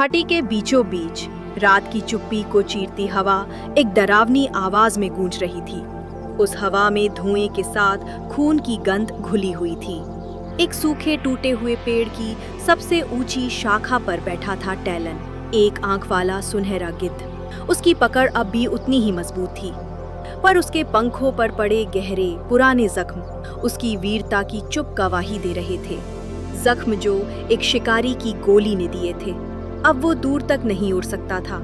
घाटी के बीचों बीच रात की चुप्पी को चीरती हवा एक डरावनी आवाज में गूंज रही थी। उस हवा में धुएं के साथ खून की गंध घुली हुई थी। एक सूखे टूटे हुए पेड़ की सबसे ऊंची शाखा पर बैठा था टैलन, एक आंख वाला सुनहरा गिद्ध। उसकी पकड़ अब भी उतनी ही मजबूत थी, पर उसके पंखों पर पड़े गहरे पुराने जख्म उसकी वीरता की चुप गवाही दे रहे थे। जख्म जो एक शिकारी की गोली ने दिए थे। अब वो दूर तक नहीं उड़ सकता था।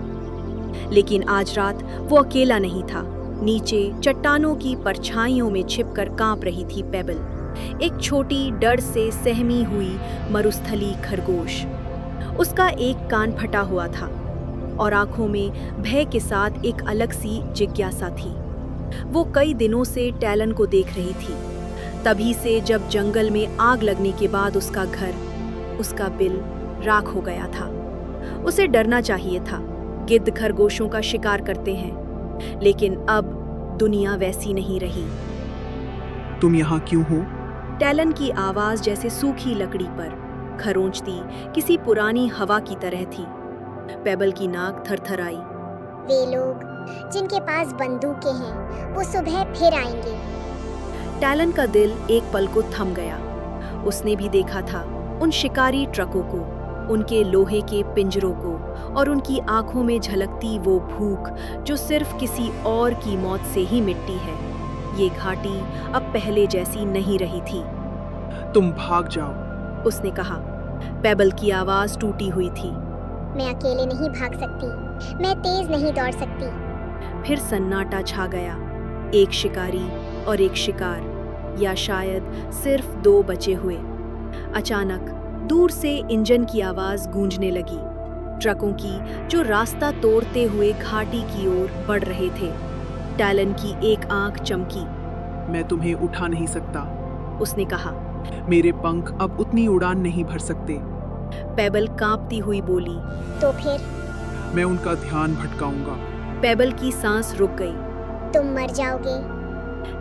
लेकिन आज रात वो अकेला नहीं था। नीचे चट्टानों की परछाइयों में छिपकर कांप रही थी पेबल, एक छोटी डर से सहमी हुई मरुस्थली खरगोश। उसका एक कान फटा हुआ था और आंखों में भय के साथ एक अलग सी जिज्ञासा थी। वो कई दिनों से टैलन को देख रही थी, तभी से जब जंगल में आग लगने के बाद उसका घर, उसका बिल राख हो गया था। उसे डरना चाहिए था। गिद्ध खरगोशों का शिकार करते हैं, लेकिन अब दुनिया वैसी नहीं रही। तुम यहाँ क्यों हो? टैलन की आवाज जैसे सूखी लकड़ी पर खरोंचती किसी पुरानी हवा की तरह थी। पेबल की नाक थरथराई। वे लोग जिनके पास बंदूकें हैं, वो सुबह फिर आएंगे। टैलन का दिल एक पल को थम गया। उसने भी देखा था उन शिकारी ट्रकों को, उनके लोहे के पिंजरों को, और उनकी आंखों में झलकती वो भूख जो सिर्फ किसी और की मौत से ही मिटती है। ये घाटी अब पहले जैसी नहीं रही थी। तुम भाग जाओ, उसने कहा। पेबल की आवाज टूटी हुई थी। मैं अकेले नहीं भाग सकती, मैं तेज नहीं दौड़ सकती। फिर सन्नाटा छा गया। एक शिकारी और एक शिकार, या शायद सिर्फ दो बचे हुए। अचानक दूर से इंजन की आवाज गूंजने लगी, ट्रकों की जो रास्ता तोड़ते हुए घाटी की ओर बढ़ रहे थे। टैलन की एक आंख चमकी। मैं तुम्हें उठा नहीं सकता, उसने कहा। मेरे पंख अब उतनी उड़ान नहीं भर सकते। पेबल कांपती हुई बोली। तो फिर? मैं उनका ध्यान भटकाऊंगा। पेबल की सांस रुक गई। तुम मर जाओगे।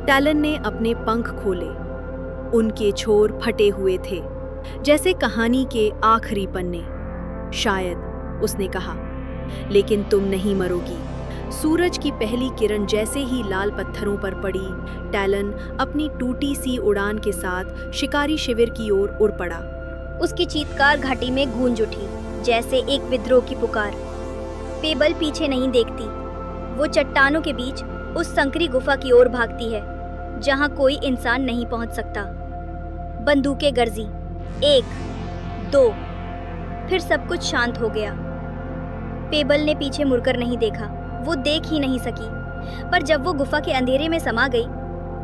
टैलन ने अपने पंख खोले। उनके छोर फटे हुए थे, जैसे कहानी के आखिरी पन्ने। शायद, उसने कहा, लेकिन तुम नहीं मरोगी। सूरज की पहली किरण जैसे ही लाल पत्थरों पर पड़ी, टैलन अपनी टूटी सी उड़ान के साथ शिकारी शिविर की ओर उड़ पड़ा। उसकी चीत्कार घाटी में गूंज उठी, जैसे एक विद्रोह की पुकार। पेबल पीछे नहीं देखती। वो चट्टानों के बीच उस संकरी गुफा की ओर भागती है, जहां कोई इंसान नहीं पहुंच सकता। बंदूकें गरजी, 1, 2, फिर सब कुछ शांत हो गया। पेबल ने पीछे मुड़कर नहीं देखा, वो देख ही नहीं सकी। पर जब वो गुफा के अंधेरे में समा गई,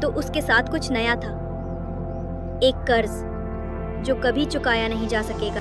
तो उसके साथ कुछ नया था, एक कर्ज जो कभी चुकाया नहीं जा सकेगा।